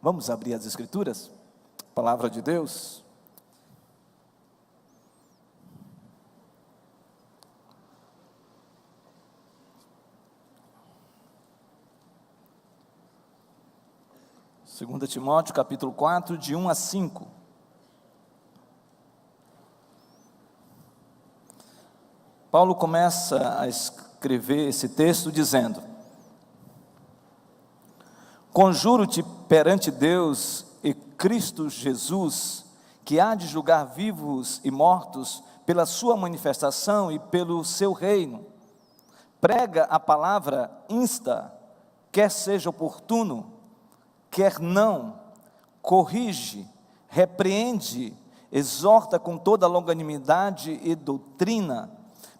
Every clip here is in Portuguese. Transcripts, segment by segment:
Vamos abrir as Escrituras? Palavra de Deus. Segunda Timóteo, capítulo 4, de 1 a 5. Paulo começa a escrever esse texto dizendo: conjuro-te perante Deus e Cristo Jesus, que há de julgar vivos e mortos pela sua manifestação e pelo seu reino. Prega a palavra, insta, quer seja oportuno, quer não, corrige, repreende, exorta com toda longanimidade e doutrina,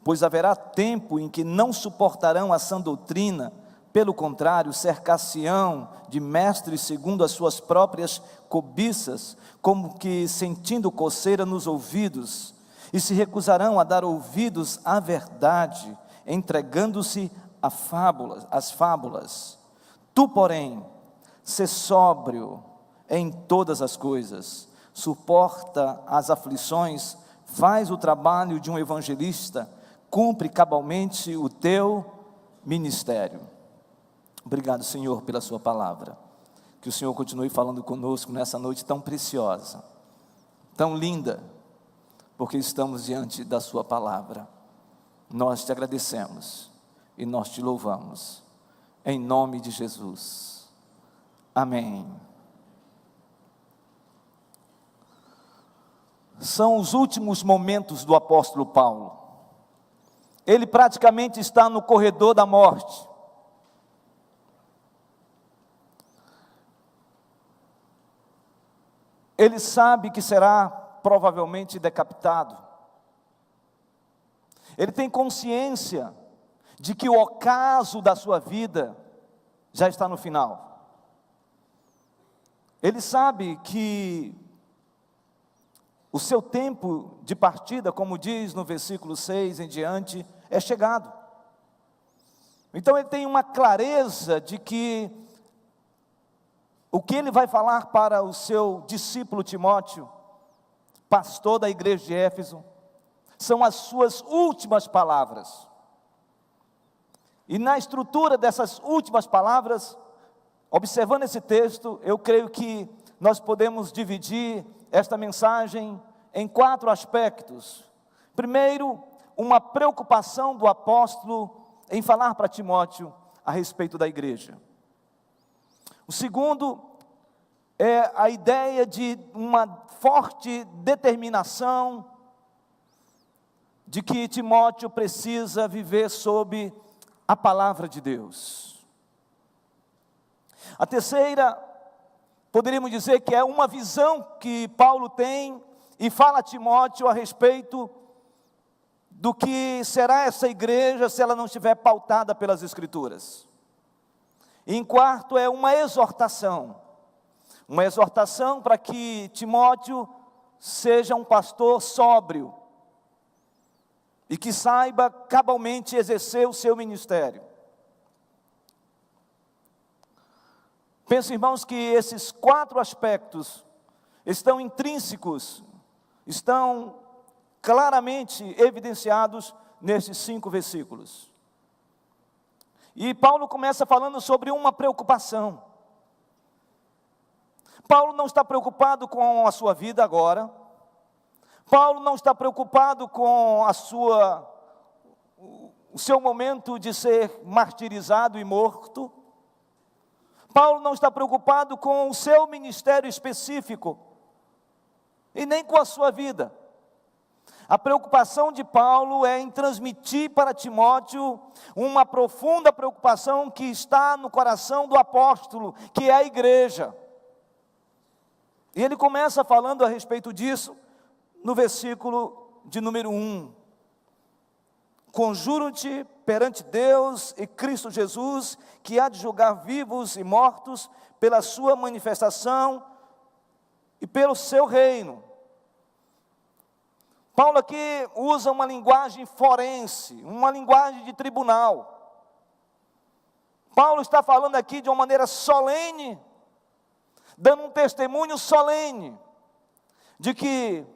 pois haverá tempo em que não suportarão a sã doutrina, pelo contrário, cercar-se-ão de mestres segundo as suas próprias cobiças, como que sentindo coceira nos ouvidos, e se recusarão a dar ouvidos à verdade, entregando-se às fábulas. Tu, porém, sê sóbrio em todas as coisas, suporta as aflições, faz o trabalho de um evangelista, cumpre cabalmente o teu ministério. Obrigado, Senhor, pela sua palavra. Que o Senhor continue falando conosco nessa noite tão preciosa, tão linda, porque estamos diante da sua palavra. Nós te agradecemos e nós te louvamos, em nome de Jesus. Amém. São os últimos momentos do apóstolo Paulo. Ele praticamente está no corredor da morte. Ele sabe que será provavelmente decapitado. Ele tem consciência de que o ocaso da sua vida já está no final. Ele sabe que o seu tempo de partida, como diz no versículo 6 em diante, é chegado. Então ele tem uma clareza de que o que ele vai falar para o seu discípulo Timóteo, pastor da igreja de Éfeso, são as suas últimas palavras. E na estrutura dessas últimas palavras, observando esse texto, eu creio que nós podemos dividir esta mensagem em 4 aspectos. Primeiro, uma preocupação do apóstolo em falar para Timóteo a respeito da igreja. O segundo é a ideia de uma forte determinação de que Timóteo precisa viver sob a palavra de Deus. A terceira, poderíamos dizer que é uma visão que Paulo tem e fala a Timóteo a respeito do que será essa igreja se ela não estiver pautada pelas Escrituras. E em quarto é uma exortação para que Timóteo seja um pastor sóbrio e que saiba cabalmente exercer o seu ministério. Penso, irmãos, que esses 4 aspectos estão intrínsecos, estão claramente evidenciados nesses 5 versículos. E Paulo começa falando sobre uma preocupação. Paulo não está preocupado com a sua vida agora. Paulo não está preocupado com o seu momento de ser martirizado e morto. Paulo não está preocupado com o seu ministério específico e nem com a sua vida. A preocupação de Paulo é em transmitir para Timóteo uma profunda preocupação que está no coração do apóstolo, que é a igreja. E ele começa falando a respeito disso no versículo de número 1. Conjuro-te perante Deus e Cristo Jesus, que há de julgar vivos e mortos pela sua manifestação e pelo seu reino. Paulo aqui usa uma linguagem forense, uma linguagem de tribunal. Paulo está falando aqui de uma maneira solene dando um testemunho solene de que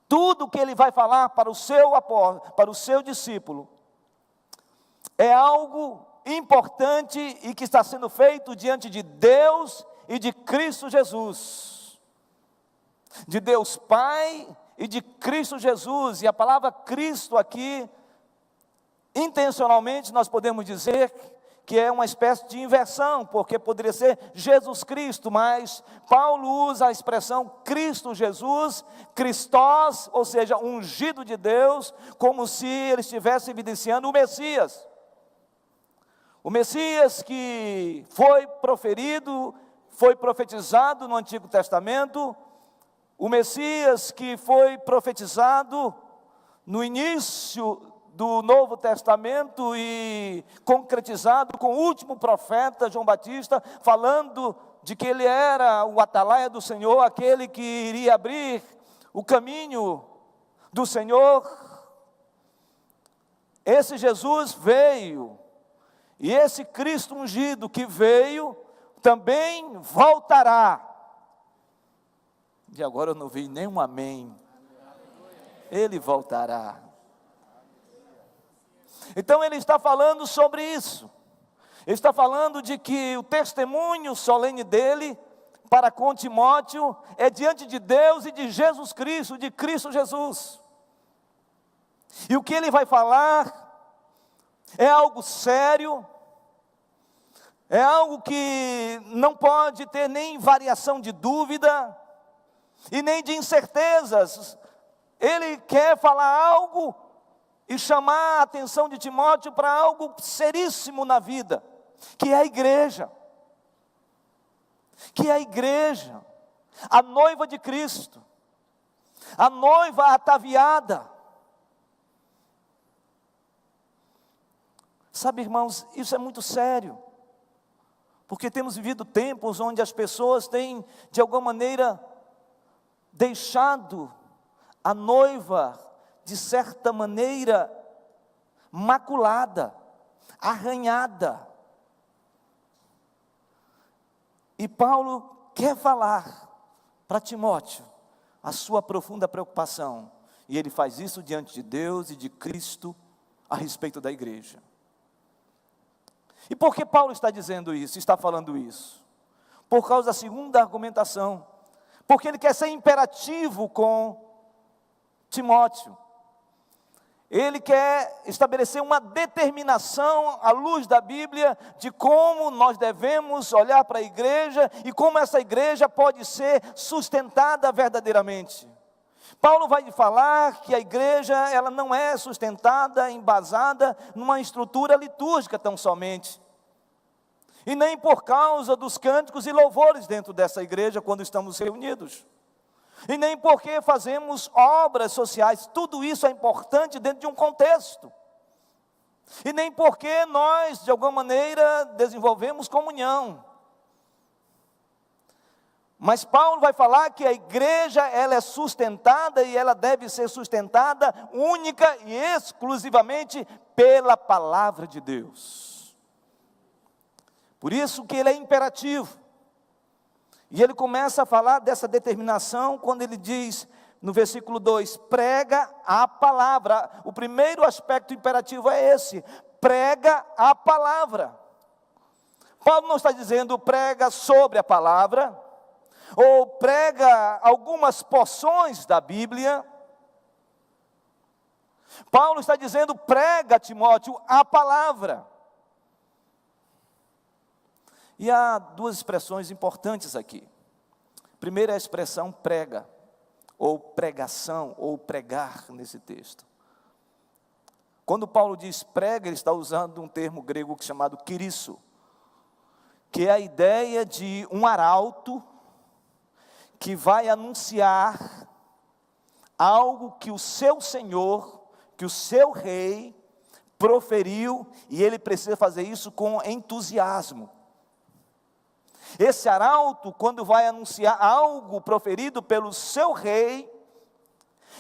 tudo que ele vai falar para o seu discípulo é algo importante e que está sendo feito diante de Deus e de Cristo Jesus. De Deus Pai e de Cristo Jesus. E a palavra Cristo aqui, intencionalmente nós podemos dizer que é uma espécie de inversão, porque poderia ser Jesus Cristo, mas Paulo usa a expressão Cristo Jesus, Christos, ou seja, ungido de Deus, como se ele estivesse evidenciando o Messias. O Messias que foi proferido, foi profetizado no Antigo Testamento, o Messias que foi profetizado no início do Novo Testamento e concretizado com o último profeta, João Batista, falando de que ele era o atalaia do Senhor, aquele que iria abrir o caminho do Senhor. Esse Jesus veio, e esse Cristo ungido que veio, também voltará. E agora eu não vi nenhum amém. Ele voltará. Então ele está falando sobre isso. Ele está falando de que o testemunho solene dele para com Timóteo é diante de Deus e de Jesus Cristo, de Cristo Jesus. E o que ele vai falar é algo sério, é algo que não pode ter nem variação de dúvida e nem de incertezas. Ele quer falar algo e chamar a atenção de Timóteo para algo seríssimo na vida, que é a igreja. Que é a igreja, a noiva de Cristo, a noiva ataviada. Sabe, irmãos, isso é muito sério, porque temos vivido tempos onde as pessoas têm, de alguma maneira, deixado a noiva, de certa maneira, maculada, arranhada. E Paulo quer falar para Timóteo a sua profunda preocupação. E ele faz isso diante de Deus e de Cristo a respeito da igreja. E por que Paulo está dizendo isso, está falando isso? Por causa da segunda argumentação. Porque ele quer ser imperativo com Timóteo. Ele quer estabelecer uma determinação à luz da Bíblia de como nós devemos olhar para a igreja e como essa igreja pode ser sustentada verdadeiramente. Paulo vai falar que a igreja ela não é sustentada, embasada numa estrutura litúrgica tão somente. E nem por causa dos cânticos e louvores dentro dessa igreja quando estamos reunidos. E nem porque fazemos obras sociais, tudo isso é importante dentro de um contexto. E nem porque nós, de alguma maneira, desenvolvemos comunhão. Mas Paulo vai falar que a igreja, ela é sustentada e ela deve ser sustentada única e exclusivamente pela palavra de Deus. Por isso que ele é imperativo. E ele começa a falar dessa determinação quando ele diz, no versículo 2, prega a palavra. O primeiro aspecto imperativo é esse, prega a palavra. Paulo não está dizendo prega sobre a palavra, ou prega algumas porções da Bíblia. Paulo está dizendo prega, Timóteo, a palavra. E há duas expressões importantes aqui. Primeiro é a expressão prega, ou pregação, ou pregar nesse texto. Quando Paulo diz prega, ele está usando um termo grego chamado kyrisso, que é a ideia de um arauto que vai anunciar algo que o seu senhor, que o seu rei proferiu, e ele precisa fazer isso com entusiasmo. Esse arauto, quando vai anunciar algo proferido pelo seu rei,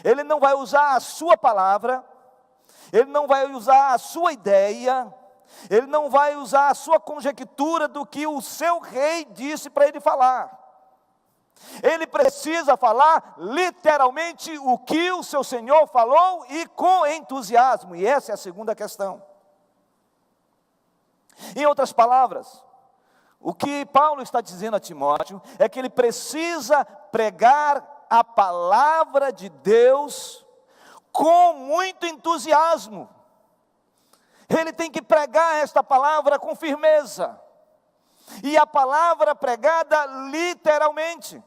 ele não vai usar a sua palavra, ele não vai usar a sua ideia, ele não vai usar a sua conjectura do que o seu rei disse para ele falar. Ele precisa falar literalmente o que o seu Senhor falou e com entusiasmo. E essa é a segunda questão. Em outras palavras, o que Paulo está dizendo a Timóteo é que ele precisa pregar a palavra de Deus com muito entusiasmo. Ele tem que pregar esta palavra com firmeza. E a palavra pregada literalmente.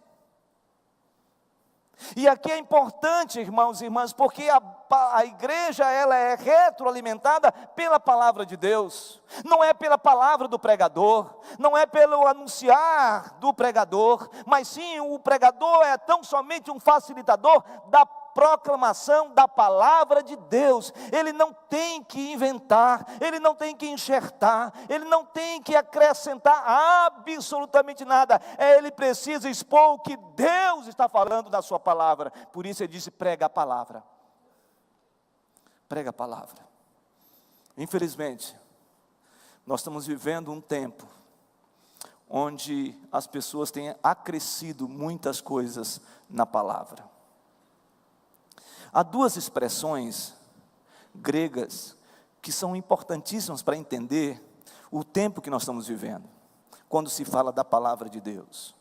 E aqui é importante, irmãos e irmãs, porque a igreja ela é retroalimentada pela palavra de Deus. Não é pela palavra do pregador, não é pelo anunciar do pregador, mas sim o pregador é tão somente um facilitador da proclamação da palavra de Deus. Ele não tem que inventar, ele não tem que enxertar, ele não tem que acrescentar absolutamente nada. Ele precisa expor o que Deus está falando na sua palavra. Por isso ele disse: prega a palavra. Prega a palavra. Infelizmente, nós estamos vivendo um tempo onde as pessoas têm acrescido muitas coisas na palavra. Há duas expressões gregas que são importantíssimas para entender o tempo que nós estamos vivendo, quando se fala da palavra de Deus.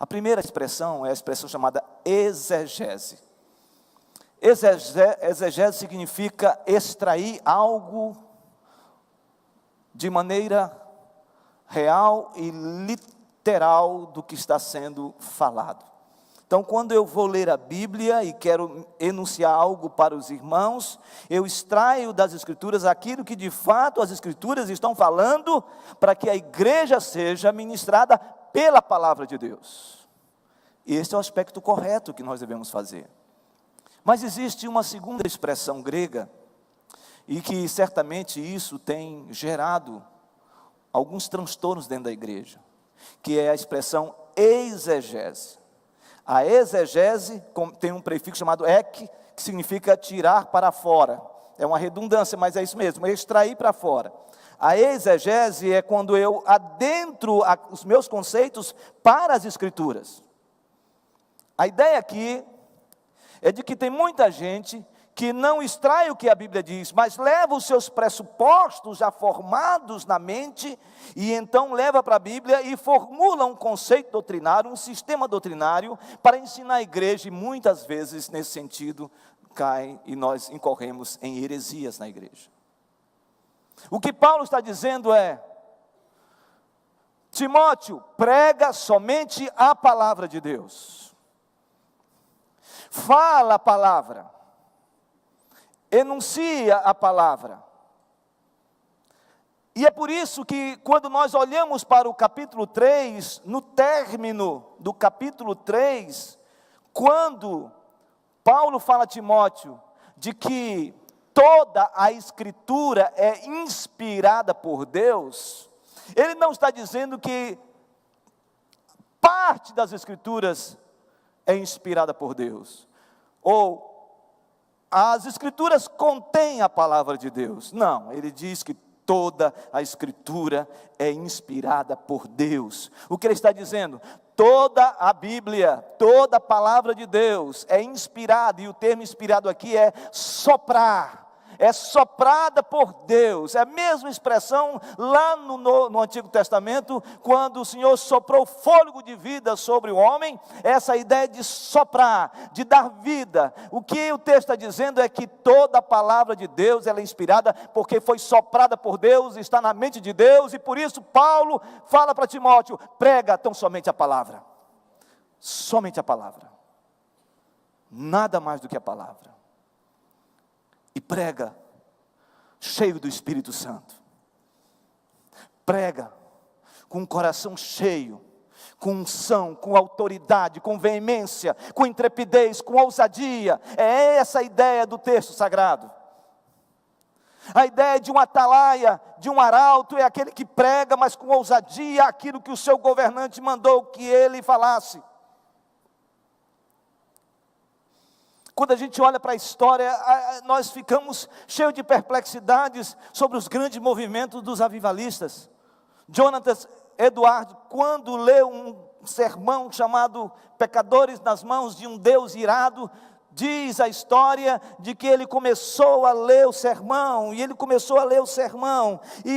A primeira expressão é a expressão chamada exegese. Exegese significa extrair algo de maneira real e literal do que está sendo falado. Então, quando eu vou ler a Bíblia e quero enunciar algo para os irmãos, eu extraio das Escrituras aquilo que de fato as Escrituras estão falando, para que a igreja seja ministrada pela palavra de Deus. Esse é o aspecto correto que nós devemos fazer. Mas existe uma segunda expressão grega, e que certamente isso tem gerado alguns transtornos dentro da igreja, que é a expressão exegese. A exegese tem um prefixo chamado ek, que significa tirar para fora. É uma redundância, mas é isso mesmo, é extrair para fora. A exegese é quando eu adentro os meus conceitos para as Escrituras. A ideia aqui é de que tem muita gente que não extrai o que a Bíblia diz, mas leva os seus pressupostos já formados na mente, e então leva para a Bíblia e formula um conceito doutrinário, um sistema doutrinário, para ensinar a igreja, e muitas vezes, nesse sentido, cai e nós incorremos em heresias na igreja. O que Paulo está dizendo é: Timóteo, prega somente a palavra de Deus. Fala a palavra. Enuncia a palavra. E é por isso que quando nós olhamos para o capítulo 3, no término do capítulo 3, quando Paulo fala a Timóteo de que toda a Escritura é inspirada por Deus, ele não está dizendo que parte das Escrituras é inspirada por Deus, ou as Escrituras contêm a palavra de Deus. Não, ele diz que toda a Escritura é inspirada por Deus. O que ele está dizendo? Toda a Bíblia, toda a palavra de Deus é inspirada, e o termo inspirado aqui é soprar. É soprada por Deus. É a mesma expressão lá no Antigo Testamento, quando o Senhor soprou fôlego de vida sobre o homem. Essa ideia de soprar, de dar vida. O que o texto está dizendo é que toda a palavra de Deus ela é inspirada, porque foi soprada por Deus, está na mente de Deus, e por isso Paulo fala para Timóteo: prega tão somente a palavra. Somente a palavra. Nada mais do que a palavra. E prega cheio do Espírito Santo. Prega com o coração cheio, com unção, com autoridade, com veemência, com intrepidez, com ousadia. É essa a ideia do texto sagrado. A ideia de um atalaia, de um arauto, é aquele que prega, mas com ousadia, aquilo que o seu governante mandou que ele falasse. Quando a gente olha para a história, nós ficamos cheios de perplexidades sobre os grandes movimentos dos avivalistas. Jonathan Edward, quando leu um sermão chamado Pecadores nas Mãos de um Deus Irado, diz a história de que ele começou a ler o sermão, e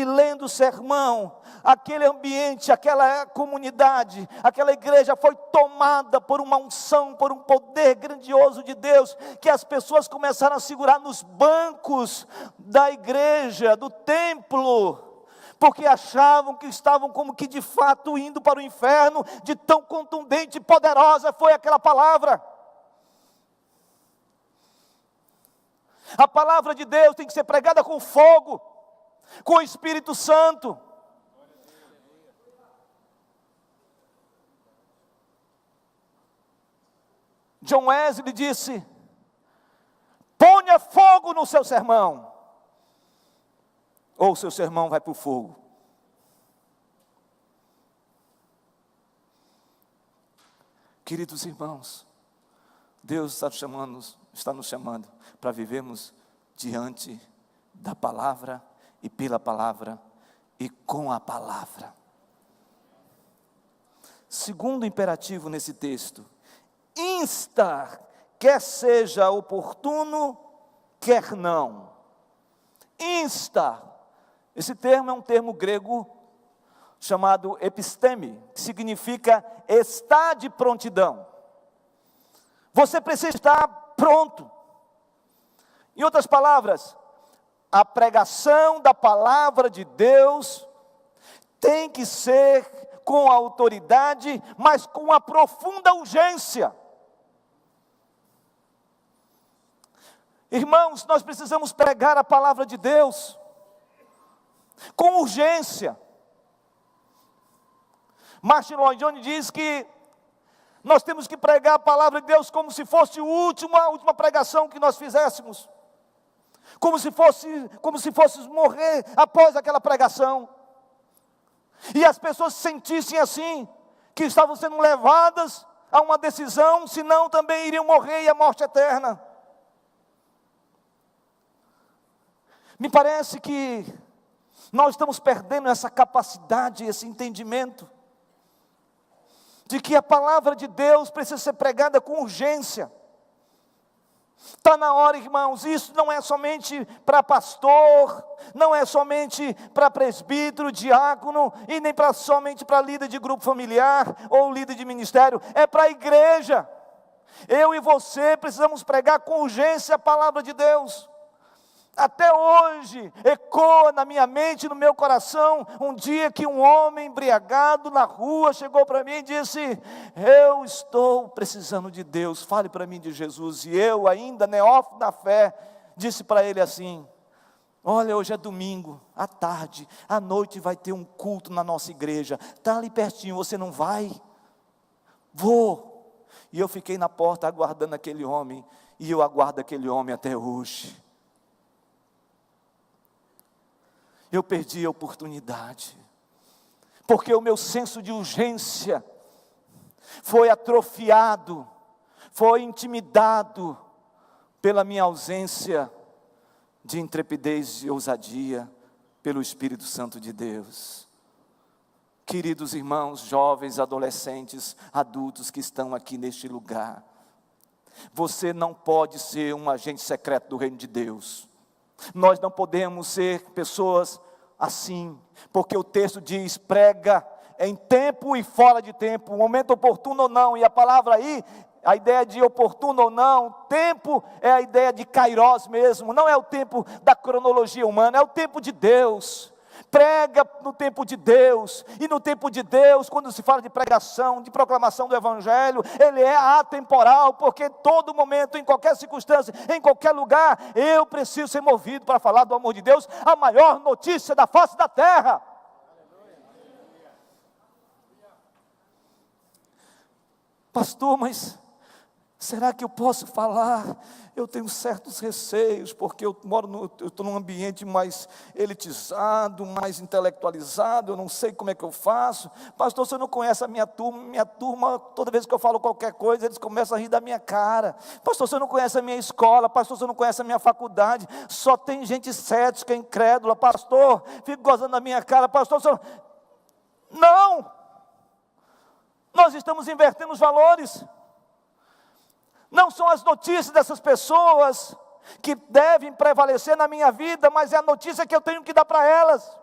lendo o sermão, aquele ambiente, aquela comunidade, aquela igreja foi tomada por uma unção, por um poder grandioso de Deus, que as pessoas começaram a segurar nos bancos da igreja, do templo, porque achavam que estavam como que de fato indo para o inferno, de tão contundente e poderosa foi aquela palavra. A palavra de Deus tem que ser pregada com fogo, com o Espírito Santo. John Wesley disse: ponha fogo no seu sermão, ou o seu sermão vai para o fogo. Queridos irmãos, Deus está nos chamando para vivermos diante da palavra e pela palavra e com a palavra. Segundo imperativo nesse texto, instar, quer seja oportuno, quer não. Instar, esse termo é um termo grego chamado episteme, que significa estar de prontidão. Você precisa estar pronto. Em outras palavras, a pregação da palavra de Deus tem que ser com autoridade, mas com uma profunda urgência. Irmãos, nós precisamos pregar a palavra de Deus com urgência. Martin Lloyd Jones diz que nós temos que pregar a palavra de Deus como se fosse a última pregação que nós fizéssemos. Como se fôssemos morrer após aquela pregação. E as pessoas se sentissem assim, que estavam sendo levadas a uma decisão, senão também iriam morrer e a morte eterna. Me parece que nós estamos perdendo essa capacidade, esse entendimento, de que a palavra de Deus precisa ser pregada com urgência. Está na hora, irmãos, isso não é somente para pastor, não é somente para presbítero, diácono, e nem somente para líder de grupo familiar, ou líder de ministério, é para a igreja. Eu e você precisamos pregar com urgência a palavra de Deus. Até hoje, ecoa na minha mente, no meu coração, um dia que um homem embriagado na rua chegou para mim e disse: eu estou precisando de Deus, fale para mim de Jesus. E eu, ainda neófito na fé, disse para ele assim: olha, hoje é domingo, à tarde, à noite vai ter um culto na nossa igreja, está ali pertinho, você não vai? Vou. E eu fiquei na porta aguardando aquele homem, e eu aguardo aquele homem até hoje. Eu perdi a oportunidade, porque o meu senso de urgência foi atrofiado, foi intimidado pela minha ausência de intrepidez e ousadia pelo Espírito Santo de Deus. Queridos irmãos, jovens, adolescentes, adultos que estão aqui neste lugar, você não pode ser um agente secreto do reino de Deus. Nós não podemos ser pessoas assim, porque o texto diz: prega em tempo e fora de tempo, momento oportuno ou não. E a palavra aí, a ideia de oportuno ou não, tempo é a ideia de kairos mesmo, não é o tempo da cronologia humana, é o tempo de Deus. Prega no tempo de Deus, e no tempo de Deus, quando se fala de pregação, de proclamação do Evangelho, ele é atemporal, porque todo momento, em qualquer circunstância, em qualquer lugar, eu preciso ser movido para falar do amor de Deus, a maior notícia da face da terra. Pastor, mas será que eu posso falar? Eu tenho certos receios, porque eu estou num ambiente mais elitizado, mais intelectualizado, eu não sei como é que eu faço. Pastor, você não conhece a minha turma, toda vez que eu falo qualquer coisa, eles começam a rir da minha cara. Pastor, você não conhece a minha escola, pastor, você não conhece a minha faculdade, só tem gente cética, incrédula. Pastor, fico gozando da minha cara, pastor, você... Não! Nós estamos invertendo os valores. Não são as notícias dessas pessoas que devem prevalecer na minha vida, mas é a notícia que eu tenho que dar para elas.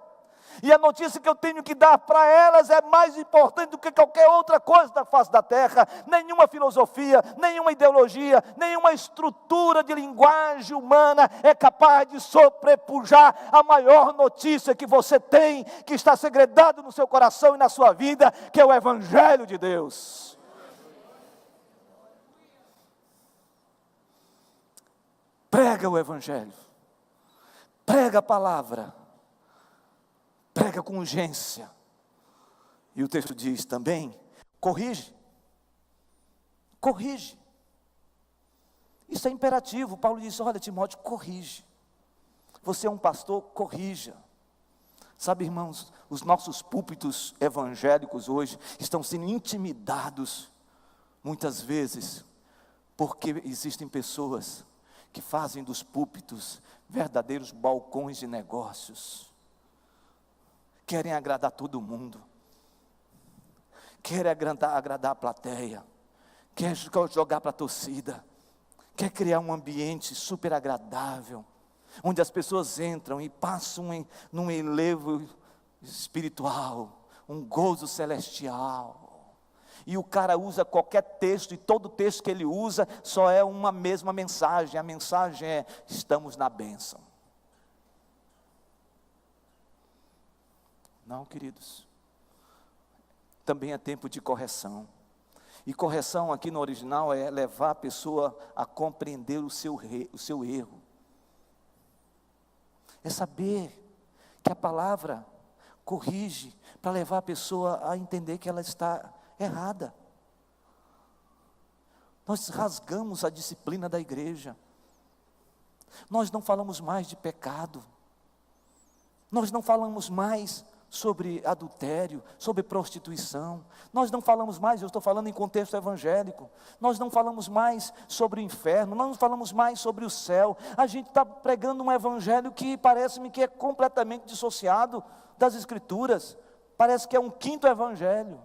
E a notícia que eu tenho que dar para elas é mais importante do que qualquer outra coisa da face da terra. Nenhuma filosofia, nenhuma ideologia, nenhuma estrutura de linguagem humana é capaz de sobrepujar a maior notícia que você tem, que está segredado no seu coração e na sua vida, que é o Evangelho de Deus. Prega o Evangelho, prega a palavra, prega com urgência. E o texto diz também, corrige. Corrige. Isso é imperativo. Paulo diz, olha Timóteo, corrige. Você é um pastor, corrija. Sabe, irmãos, os nossos púlpitos evangélicos hoje estão sendo intimidados, muitas vezes, porque existem pessoas que fazem dos púlpitos verdadeiros balcões de negócios. Querem agradar todo mundo. Querem agradar a plateia. Quer jogar para a torcida. Quer criar um ambiente super agradável, onde as pessoas entram e passam num enlevo espiritual, um gozo celestial. E o cara usa qualquer texto, e todo texto que ele usa só é uma mesma mensagem. A mensagem é, estamos na bênção. Não, queridos. Também é tempo de correção. E correção aqui no original é levar a pessoa a compreender o seu erro. É saber que a palavra corrige, para levar a pessoa a entender que ela está errada. Nós rasgamos a disciplina da igreja. Nós não falamos mais de pecado. Nós não falamos mais sobre adultério, sobre prostituição. Nós não falamos mais, eu estou falando em contexto evangélico. Nós não falamos mais sobre o inferno. Nós não falamos mais sobre o céu. A gente está pregando um evangelho que parece-me que é completamente dissociado das Escrituras. Parece que é um quinto evangelho.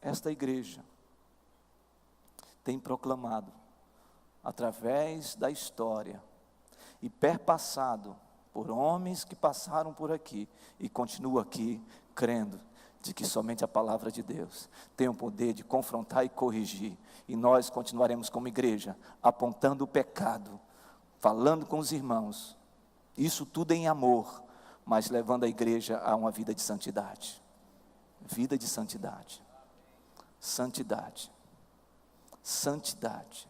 Esta igreja tem proclamado, através da história, e perpassado por homens que passaram por aqui, e continua aqui, crendo, de que somente a palavra de Deus tem o poder de confrontar e corrigir, e nós continuaremos como igreja, apontando o pecado, falando com os irmãos, isso tudo em amor, mas levando a igreja a uma vida de santidade. Vida de santidade. Santidade. Santidade.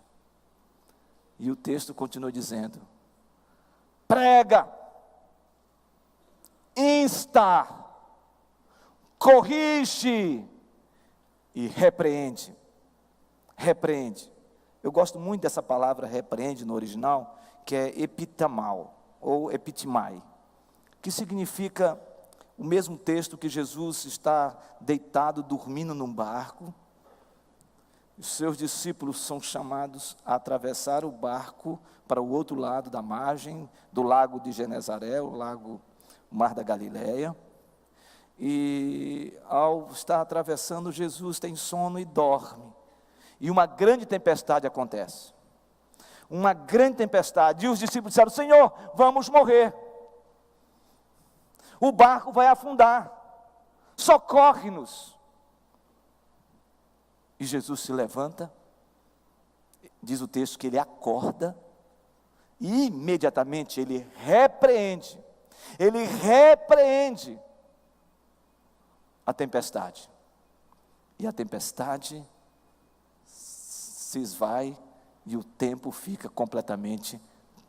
E o texto continua dizendo, prega, insta, corrige e repreende. Repreende. Eu gosto muito dessa palavra repreende no original, que é epitamao, ou epitimai, que significa o mesmo texto que Jesus está deitado, dormindo num barco. Os seus discípulos são chamados a atravessar o barco para o outro lado da margem do lago de Genezaré, o mar da Galileia. E ao estar atravessando, Jesus tem sono e dorme. E uma grande tempestade acontece. Uma grande tempestade. E os discípulos disseram, Senhor, vamos morrer. O barco vai afundar. Socorre-nos. E Jesus se levanta, diz o texto que ele acorda, e imediatamente ele repreende a tempestade. E a tempestade se esvai e o tempo fica completamente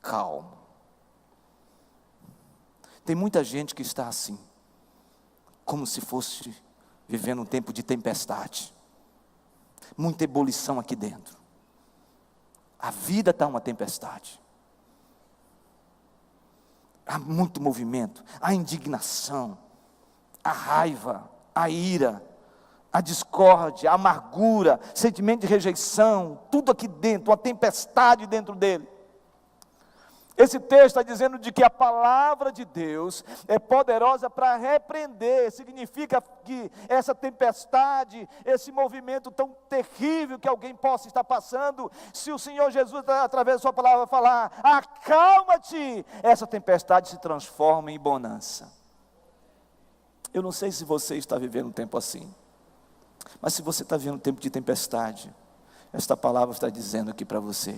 calmo. Tem muita gente que está assim, como se fosse vivendo um tempo de tempestade. Muita ebulição aqui dentro. A vida está uma tempestade. Há muito movimento, a indignação, a raiva, a ira, a discórdia, a amargura, sentimento de rejeição, tudo aqui dentro, uma tempestade dentro dele. Esse texto está dizendo de que a palavra de Deus é poderosa para repreender. Significa que essa tempestade, esse movimento tão terrível que alguém possa estar passando, se o Senhor Jesus, através da sua palavra, falar, acalma-te, essa tempestade se transforma em bonança. Eu não sei se você está vivendo um tempo assim, mas se você está vivendo um tempo de tempestade, esta palavra está dizendo aqui para você,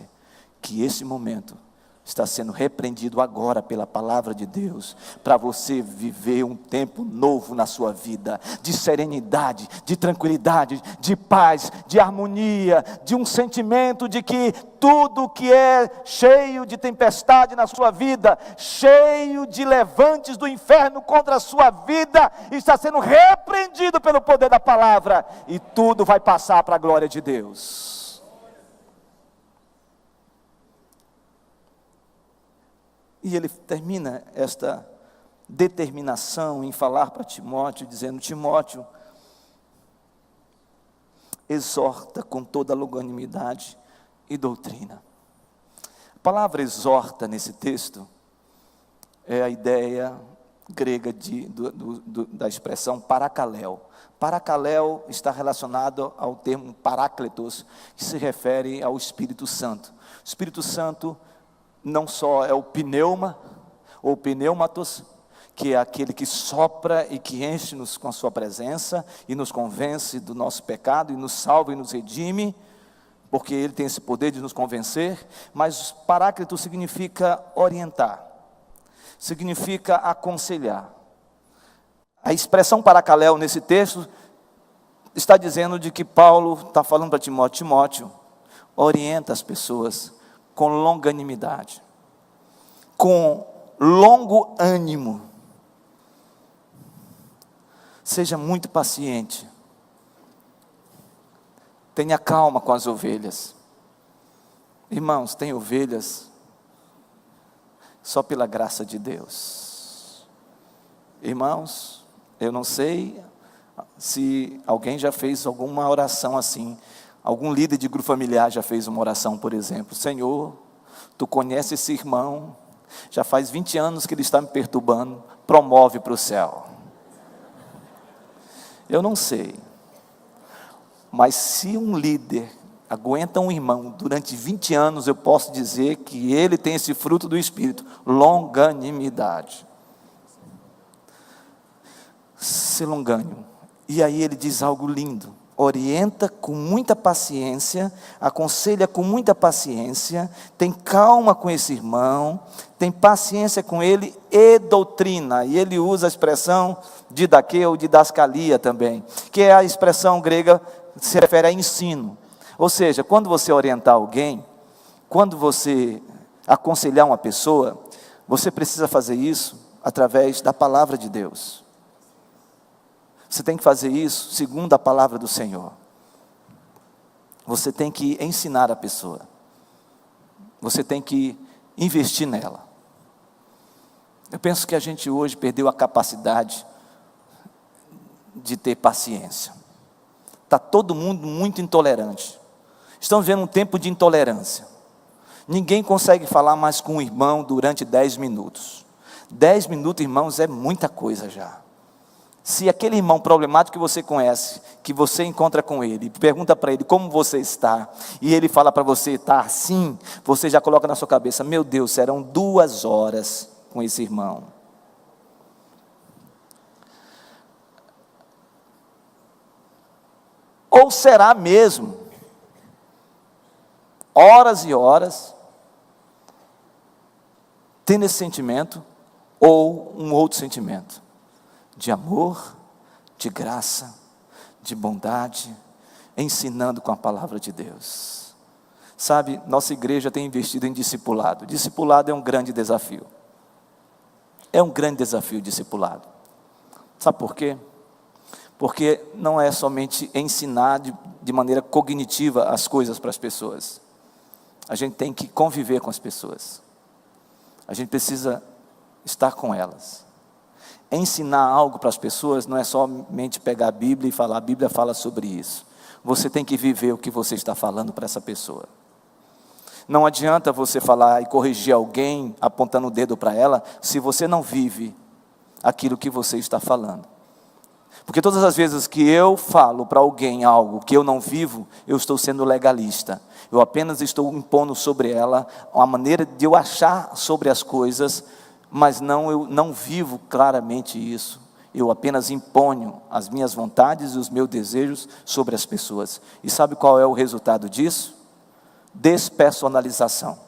que esse momento está sendo repreendido agora pela palavra de Deus, para você viver um tempo novo na sua vida, de serenidade, de tranquilidade, de paz, de harmonia, de um sentimento de que tudo que é cheio de tempestade na sua vida, cheio de levantes do inferno contra a sua vida, está sendo repreendido pelo poder da palavra, e tudo vai passar para a glória de Deus. E ele termina esta determinação em falar para Timóteo, dizendo, Timóteo, exorta com toda longanimidade e doutrina. A palavra exorta nesse texto é a ideia grega da expressão paracaléu. Paracaléu está relacionado ao termo parácletos, que se refere ao Espírito Santo. O Espírito Santo não só é o pneuma, ou pneumatos, que é aquele que sopra e que enche-nos com a sua presença, e nos convence do nosso pecado, e nos salva e nos redime, porque ele tem esse poder de nos convencer, mas paráclito significa orientar, significa aconselhar. A expressão paracaléu nesse texto está dizendo de que Paulo está falando para Timóteo, Timóteo, orienta as pessoas com longanimidade, com longo ânimo, seja muito paciente, tenha calma com as ovelhas. Irmãos, tem ovelhas só pela graça de Deus. Irmãos, eu não sei se alguém já fez alguma oração assim. Algum líder de grupo familiar já fez uma oração, por exemplo, Senhor, Tu conheces esse irmão, já faz 20 anos que ele está me perturbando, promove para o céu. Eu não sei, mas se um líder aguenta um irmão durante 20 anos, eu posso dizer que ele tem esse fruto do Espírito, longanimidade. Ser longânimo. E aí ele diz algo lindo, orienta com muita paciência, aconselha com muita paciência, tem calma com esse irmão, tem paciência com ele e doutrina. E ele usa a expressão didaquê ou didascalia também, que é a expressão grega que se refere a ensino. Ou seja, quando você orientar alguém, quando você aconselhar uma pessoa, você precisa fazer isso através da palavra de Deus. Você tem que fazer isso segundo a palavra do Senhor. Você tem que ensinar a pessoa. Você tem que investir nela. Eu penso que a gente hoje perdeu a capacidade de ter paciência. Está todo mundo muito intolerante. Estamos vivendo um tempo de intolerância. Ninguém consegue falar mais com o irmão durante 10 minutos. 10 minutos, irmãos, é muita coisa já. Se aquele irmão problemático que você conhece, que você encontra com ele, pergunta para ele como você está, e ele fala para você, está assim, você já coloca na sua cabeça, meu Deus, serão 2 horas com esse irmão. Ou será mesmo, horas e horas, tendo esse sentimento, ou um outro sentimento, de amor, de graça, de bondade, ensinando com a palavra de Deus. Sabe, nossa igreja tem investido em discipulado. Discipulado é um grande desafio. É um grande desafio discipulado. Sabe por quê? Porque não é somente ensinar de maneira cognitiva as coisas para as pessoas. A gente tem que conviver com as pessoas. A gente precisa estar com elas. Ensinar algo para as pessoas não é somente pegar a Bíblia e falar, a Bíblia fala sobre isso. Você tem que viver o que você está falando para essa pessoa. Não adianta você falar e corrigir alguém apontando o dedo para ela, se você não vive aquilo que você está falando. Porque todas as vezes que eu falo para alguém algo que eu não vivo, eu estou sendo legalista. Eu apenas estou impondo sobre ela uma maneira de eu achar sobre as coisas, mas eu não vivo claramente isso. Eu apenas imponho as minhas vontades e os meus desejos sobre as pessoas. E sabe qual é o resultado disso? Despersonalização.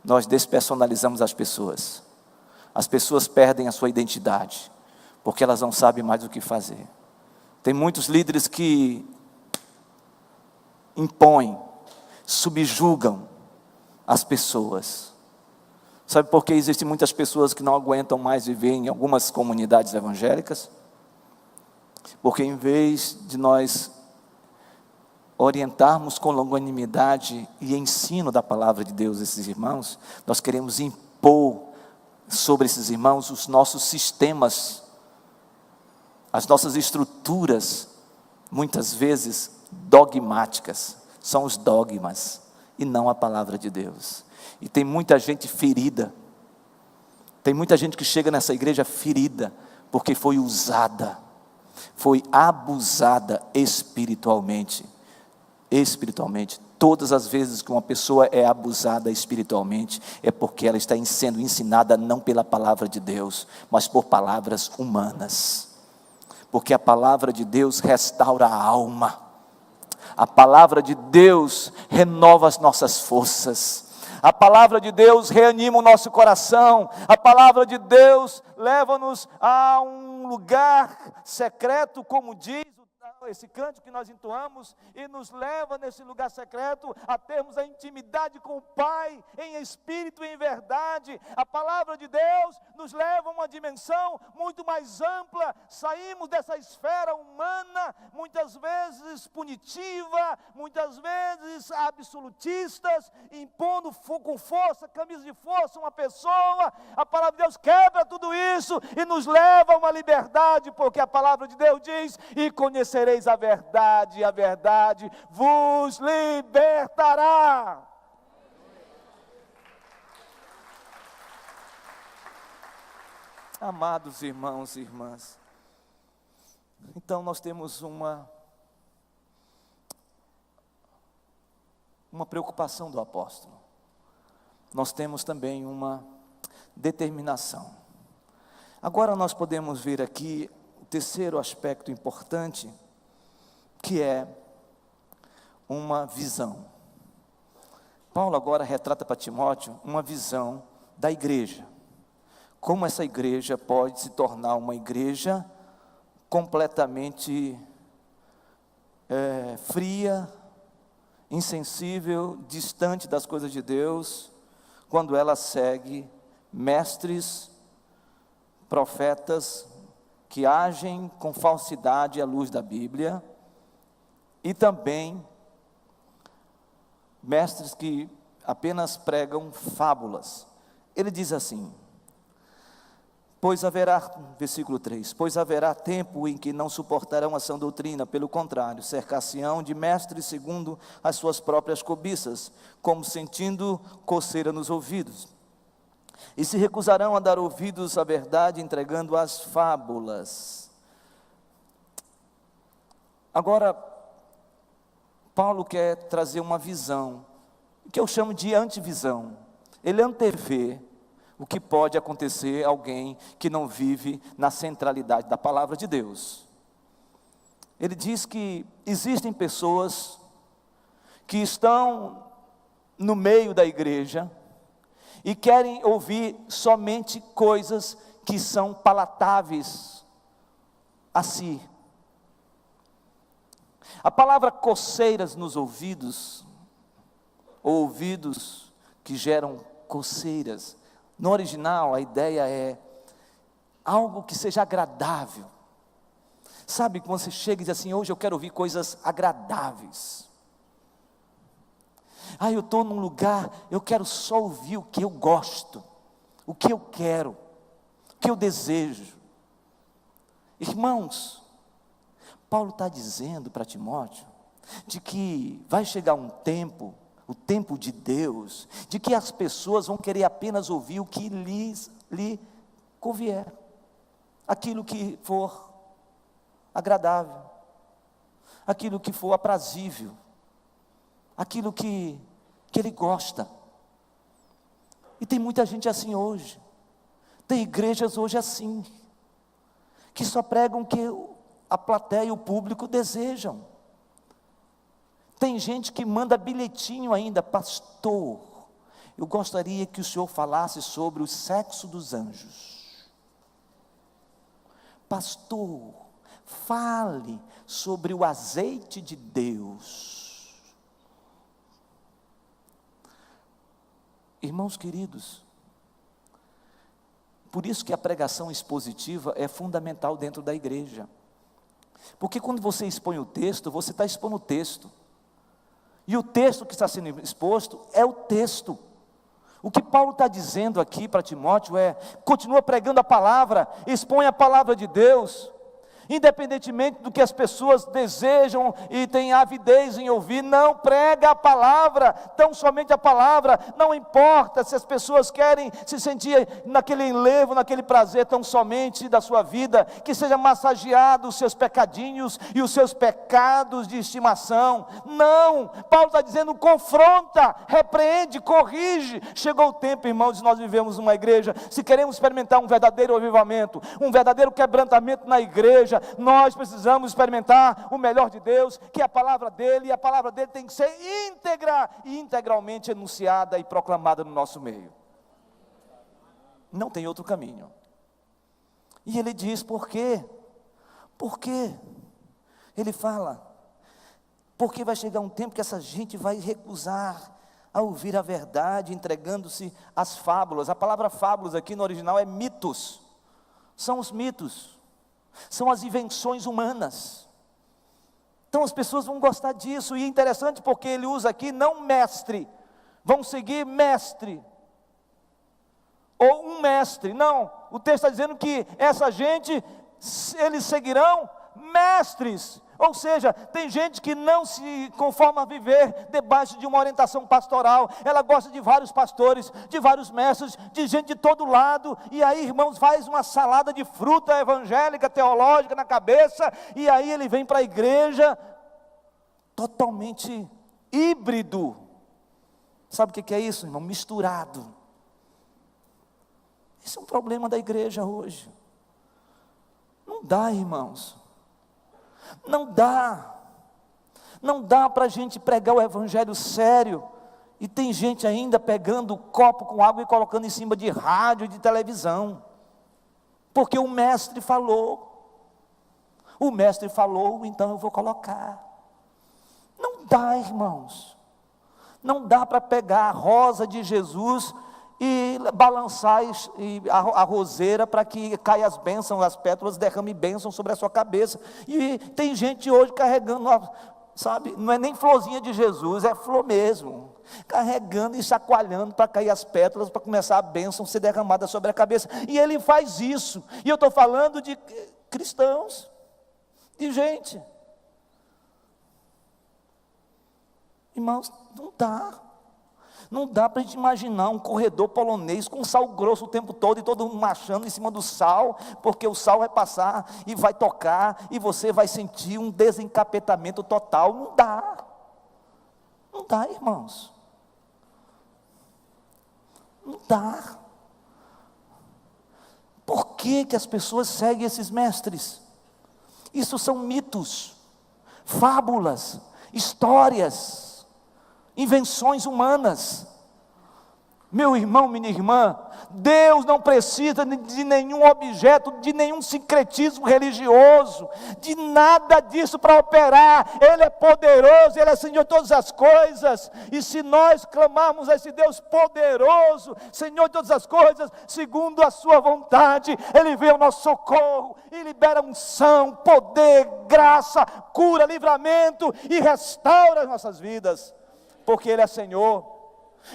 Nós despersonalizamos as pessoas. As pessoas perdem a sua identidade, porque elas não sabem mais o que fazer. Tem muitos líderes que impõem, subjugam as pessoas. Sabe por que existem muitas pessoas que não aguentam mais viver em algumas comunidades evangélicas? Porque em vez de nós orientarmos com longanimidade e ensino da palavra de Deus esses irmãos, nós queremos impor sobre esses irmãos os nossos sistemas, as nossas estruturas, muitas vezes dogmáticas. São os dogmas e não a palavra de Deus. E tem muita gente ferida, tem muita gente que chega nessa igreja ferida, porque foi usada, foi abusada espiritualmente. Todas as vezes que uma pessoa é abusada espiritualmente, é porque ela está sendo ensinada não pela palavra de Deus, mas por palavras humanas. Porque a palavra de Deus restaura a alma, a palavra de Deus renova as nossas forças, a palavra de Deus reanima o nosso coração, a palavra de Deus leva-nos a um lugar secreto, como diz esse cântico que nós entoamos, e nos leva nesse lugar secreto a termos a intimidade com o Pai, em espírito e em verdade. A palavra de Deus nos leva a uma dimensão muito mais ampla. Saímos dessa esfera humana, muitas vezes punitiva, muitas vezes absolutistas, impondo com força, camisa de força uma pessoa. A palavra de Deus quebra tudo isso e nos leva a uma liberdade, porque a palavra de Deus diz: e conhecereis a verdade, e a verdade vos libertará. Amados irmãos e irmãs, então nós temos uma preocupação do apóstolo. Nós temos também uma determinação. Agora nós podemos ver aqui o terceiro aspecto importante, que é uma visão. Paulo agora retrata para Timóteo uma visão da igreja. Como essa igreja pode se tornar uma igreja completamente fria, insensível, distante das coisas de Deus, quando ela segue mestres, profetas, que agem com falsidade à luz da Bíblia, e também mestres que apenas pregam fábulas. Ele diz assim, versículo 3, pois haverá tempo em que não suportarão a sã doutrina, pelo contrário, cercar-se-ão de mestres segundo as suas próprias cobiças, como sentindo coceira nos ouvidos, e se recusarão a dar ouvidos à verdade, entregando as fábulas. Agora, Paulo quer trazer uma visão, que eu chamo de antivisão. Ele antevê o que pode acontecer a alguém que não vive na centralidade da palavra de Deus. Ele diz que existem pessoas que estão no meio da igreja e querem ouvir somente coisas que são palatáveis a si. A palavra coceiras nos ouvidos, ou ouvidos que geram coceiras, no original a ideia é algo que seja agradável. Sabe, quando você chega e diz assim, hoje eu quero ouvir coisas agradáveis. Eu estou num lugar, eu quero só ouvir o que eu gosto, o que eu quero, o que eu desejo. Irmãos, Paulo está dizendo para Timóteo, de que vai chegar um tempo o tempo de Deus, de que as pessoas vão querer apenas ouvir o que lhe convier, aquilo que for agradável, aquilo que for aprazível, aquilo que ele gosta. E tem muita gente assim hoje, tem igrejas hoje assim, que só pregam o que a plateia e o público desejam. Tem gente que manda bilhetinho ainda: pastor, eu gostaria que o senhor falasse sobre o sexo dos anjos. Pastor, fale sobre o azeite de Deus. Irmãos queridos, por isso que a pregação expositiva é fundamental dentro da igreja. Porque quando você expõe o texto, você está expondo o texto. E o texto que está sendo exposto é o texto. O que Paulo está dizendo aqui para Timóteo é: continua pregando a palavra, expõe a palavra de Deus, independentemente do que as pessoas desejam e têm avidez em ouvir. Não, prega a palavra, tão somente a palavra. Não importa se as pessoas querem se sentir naquele enlevo, naquele prazer tão somente da sua vida, que seja massageado os seus pecadinhos e os seus pecados de estimação. Não, Paulo está dizendo: confronta, repreende, corrige. Chegou o tempo, irmãos, de nós vivemos numa igreja, se queremos experimentar um verdadeiro avivamento, um verdadeiro quebrantamento na igreja, nós precisamos experimentar o melhor de Deus, que é a palavra dele, e a palavra dele tem que ser íntegra e integralmente enunciada e proclamada no nosso meio. Não tem outro caminho. E ele diz: por quê? Por quê? Ele fala: porque vai chegar um tempo que essa gente vai recusar a ouvir a verdade, entregando-se às fábulas. A palavra fábulas aqui no original é mitos. São os mitos, são as invenções humanas. Então as pessoas vão gostar disso. E é interessante porque ele usa aqui não mestre, vão seguir mestre, ou um mestre. Não, o texto está dizendo que essa gente, eles seguirão mestres. Ou seja, tem gente que não se conforma a viver debaixo de uma orientação pastoral. Ela gosta de vários pastores, de vários mestres, de gente de todo lado. E aí, irmãos, faz uma salada de fruta evangélica, teológica na cabeça. E aí ele vem para a igreja totalmente híbrido. Sabe o que é isso, irmão? Misturado. Esse é um problema da igreja hoje. Não dá, irmãos. Não dá para a gente pregar o evangelho sério, e tem gente ainda pegando copo com água e colocando em cima de rádio e de televisão, porque o mestre falou, então eu vou colocar. Não dá, irmãos, não dá para pegar a rosa de Jesus e balançar a roseira para que caia as bênçãos, as pétalas derrame bênção sobre a sua cabeça. E tem gente hoje carregando, sabe, não é nem florzinha de Jesus, é flor mesmo, carregando e chacoalhando para cair as pétalas, para começar a bênção ser derramada sobre a cabeça. E ele faz isso, e eu estou falando de cristãos, de gente. Irmãos, não dá para a gente imaginar um corredor polonês com sal grosso o tempo todo, e todo mundo marchando em cima do sal, porque o sal vai passar e vai tocar, e você vai sentir um desencapetamento total. Não dá, irmãos, não dá. Por que as pessoas seguem esses mestres? Isso são mitos, fábulas, histórias, invenções humanas. Meu irmão, minha irmã, Deus não precisa de nenhum objeto, de nenhum sincretismo religioso, de nada disso para operar. Ele é poderoso, Ele é Senhor de todas as coisas. E se nós clamarmos a esse Deus poderoso, Senhor de todas as coisas, segundo a sua vontade, Ele vem ao nosso socorro e libera unção, poder, graça, cura, livramento, e restaura as nossas vidas, porque Ele é Senhor.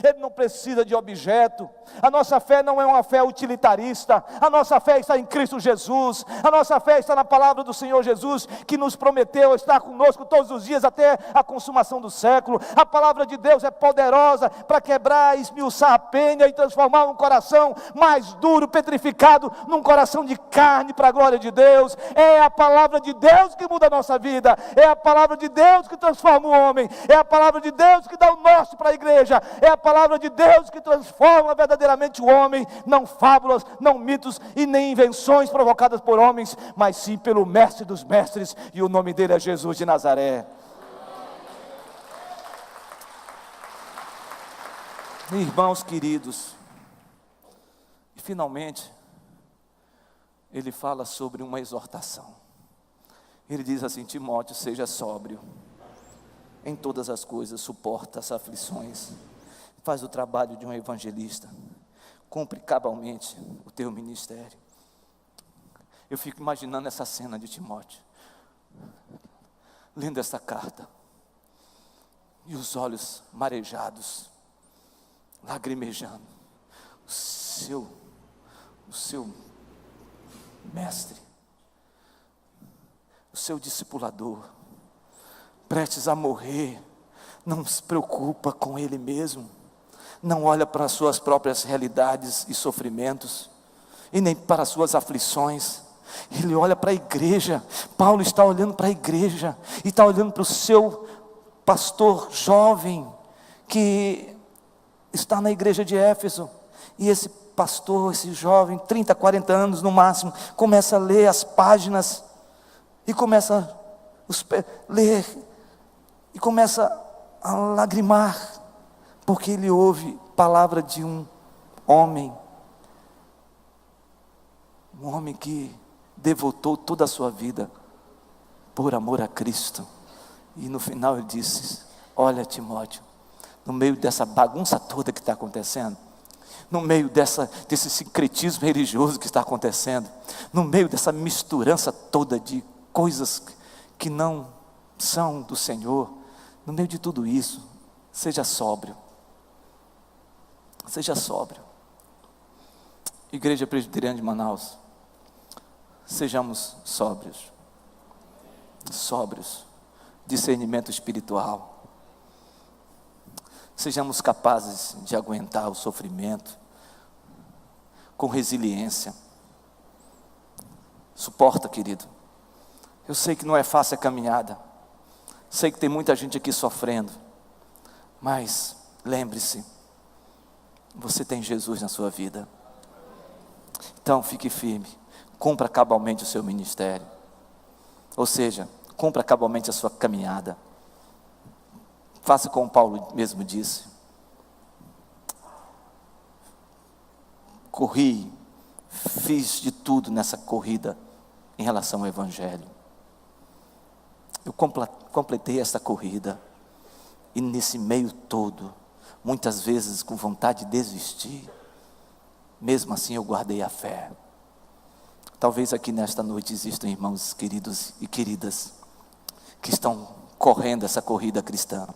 Ele não precisa de objeto. A nossa fé não é uma fé utilitarista. A nossa fé está em Cristo Jesus. A nossa fé está na palavra do Senhor Jesus, que nos prometeu estar conosco todos os dias até a consumação do século. A palavra de Deus é poderosa para quebrar, esmiuçar a penha e transformar um coração mais duro, petrificado, num coração de carne para a glória de Deus. É a palavra de Deus que muda a nossa vida. É a palavra de Deus que transforma o homem. É a palavra de Deus que dá o norte para a igreja. É a palavra de Deus que transforma verdadeiramente o homem, não fábulas, não mitos e nem invenções provocadas por homens, mas sim pelo mestre dos mestres, e o nome dele é Jesus de Nazaré. Irmãos queridos, e finalmente, ele fala sobre uma exortação. Ele diz assim: Timóteo, seja sóbrio em todas as coisas, suporta as aflições, faz o trabalho de um evangelista, cumpre cabalmente o teu ministério. Eu fico imaginando essa cena de Timóteo, lendo essa carta, e os olhos marejados, lagrimejando, o seu mestre, o seu discipulador, prestes a morrer, não se preocupa com ele mesmo, não olha para as suas próprias realidades e sofrimentos, e nem para as suas aflições. Ele olha para a igreja. Paulo está olhando para a igreja, e está olhando para o seu pastor jovem, que está na igreja de Éfeso, e esse pastor, esse jovem, 30, 40 anos no máximo, começa a ler as páginas, e começa a ler, e começa a lagrimar, porque ele ouve palavra de um homem que devotou toda a sua vida por amor a Cristo. E no final ele disse: olha, Timóteo, no meio dessa bagunça toda que está acontecendo, no meio desse sincretismo religioso que está acontecendo, no meio dessa misturança toda de coisas que não são do Senhor, no meio de tudo isso, seja sóbrio. Seja sóbrio. Igreja Presbiteriana de Manaus, sejamos sóbrios. Sóbrios. Discernimento espiritual. Sejamos capazes de aguentar o sofrimento com resiliência. Suporta, querido. Eu sei que não é fácil a caminhada. Sei que tem muita gente aqui sofrendo. Mas lembre-se, você tem Jesus na sua vida. Então fique firme, cumpra cabalmente o seu ministério. Ou seja, cumpra cabalmente a sua caminhada. Faça como Paulo mesmo disse: corri, fiz de tudo nessa corrida em relação ao Evangelho. Eu completei essa corrida, e nesse meio todo, muitas vezes com vontade de desistir, mesmo assim eu guardei a fé. Talvez aqui nesta noite existam irmãos queridos e queridas, que estão correndo essa corrida cristã,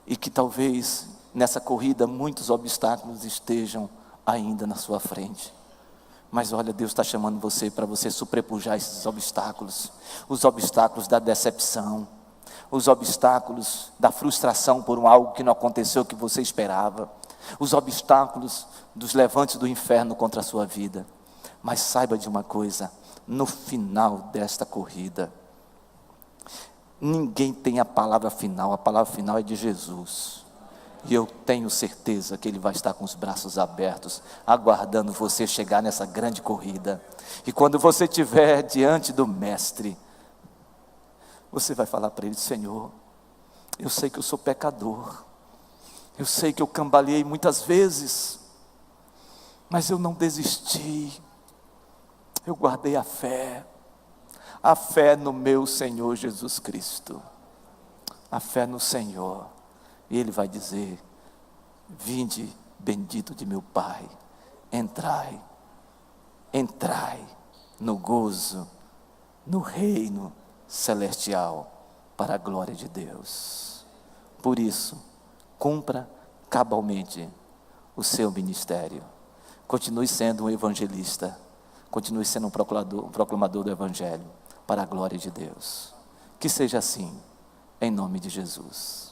e que talvez nessa corrida muitos obstáculos estejam ainda na sua frente. Mas olha, Deus está chamando você para você sobrepujar esses obstáculos, os obstáculos da decepção, os obstáculos da frustração por algo que não aconteceu que você esperava, os obstáculos dos levantes do inferno contra a sua vida. Mas saiba de uma coisa: no final desta corrida, ninguém tem a palavra final é de Jesus. E eu tenho certeza que Ele vai estar com os braços abertos, aguardando você chegar nessa grande corrida. E quando você estiver diante do Mestre, você vai falar para Ele: Senhor, eu sei que eu sou pecador, eu sei que eu cambaleei muitas vezes, mas eu não desisti, eu guardei a fé no meu Senhor Jesus Cristo, a fé no Senhor. E Ele vai dizer: vinde bendito de meu Pai, entrai no gozo, no reino celestial, para a glória de Deus. Por isso, cumpra cabalmente o seu ministério. Continue sendo um evangelista, continue sendo um proclamador do Evangelho, para a glória de Deus. Que seja assim, em nome de Jesus.